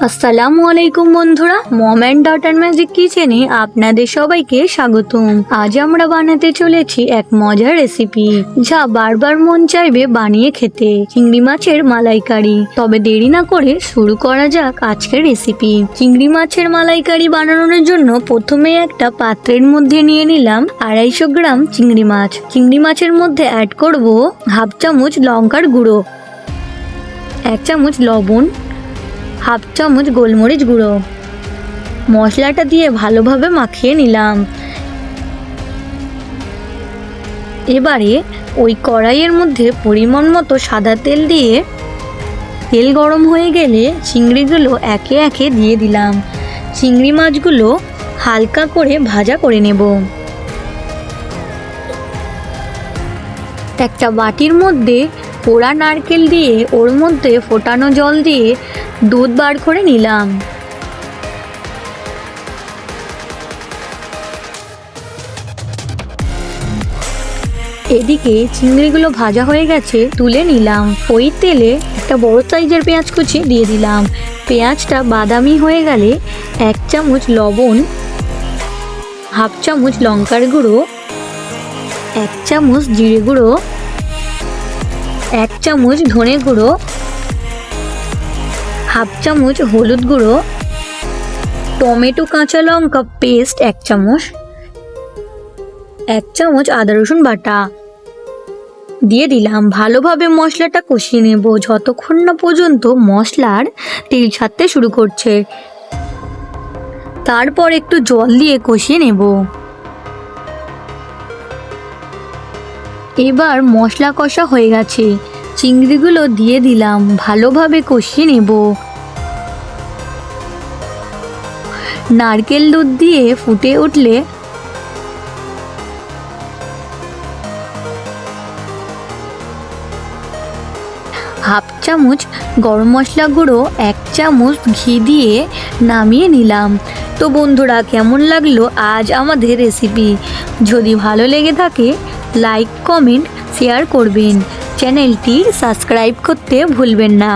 আসসালামু আলাইকুম বন্ধুরা, মম অ্যান্ড ডটার ম্যাজিক কিচেনে আপনাদের সবাইকে স্বাগতম। আজ আমরা বানাতে চলেছি এক মজার রেসিপি, যা বারবার মন চাইবে বানিয়ে খেতে, চিংড়ি মাছের মালাইকারি। তবে দেরি না করে শুরু করা যাক আজকের রেসিপি। চিংড়ি মাছের মালাইকারি বানানোর জন্য প্রথমে একটা পাত্রের মধ্যে নিয়ে নিলাম 250 গ্রাম চিংড়ি মাছ। চিংড়ি মাছের মধ্যে অ্যাড করব হাফ চামচ লঙ্কার গুঁড়ো, 1 চামচ লবণ, হাফ চামচ গোলমরিচ গুঁড়ো। মশলাটা দিয়ে ভালোভাবে মাখিয়ে নিলাম। এবারে ওই কড়াইয়ের মধ্যে পরিমাণ মতো সাদা তেল দিয়ে তেল গরম হয়ে গেলে চিংড়িগুলো একে একে দিয়ে দিলাম। চিংড়ি মাছগুলো হালকা করে ভাজা করে নেব। একটা বাটির মধ্যে পোড়া নারকেল দিয়ে ওর মধ্যে ফোটানো জল দিয়ে দুধ বার করে নিলাম। এদিকে চিংড়িগুলো ভাজা হয়ে গেছে, তুলে নিলাম। ওই তেলে একটা বড় সাইজের পেঁয়াজ কুচি দিয়ে দিলাম। পেঁয়াজটা বাদামি হয়ে গেলে 1 চামচ লবণ, হাফ চামচ লঙ্কার গুঁড়ো, 1 চামচ জিরে গুঁড়ো, 1 চামচ ধনে গুঁড়ো, হাফ চামচ হলুদ গুঁড়ো, টমেটো কাঁচা লঙ্কা পেস্ট 1 চামচ, 1 চামচ আদা রসুন বাটা দিয়ে দিলাম। ভালোভাবে মশলাটা কষিয়ে নেব যতক্ষণ না পর্যন্ত মশলার তেল ছাড়তে শুরু করছে। তারপর একটু জল দিয়ে কষিয়ে নেব। এবার মশলা কষা হয়ে গেছে, চিংড়িগুলো দিয়ে দিলাম। ভালোভাবে কষিয়ে নেব। নারকেল দুধ দিয়ে ফুটে উঠলে হাফ চামচ গরম মশলা গুঁড়ো, 1 চামচ ঘি দিয়ে নামিয়ে নিলাম। তো বন্ধুরা, কেমন লাগলো আজ আমাদের রেসিপি? যদি ভালো লেগে থাকে লাইক, কমেন্ট, শেয়ার করবেন। চ্যানেলটি সাবস্ক্রাইব করতে ভুলবেন না।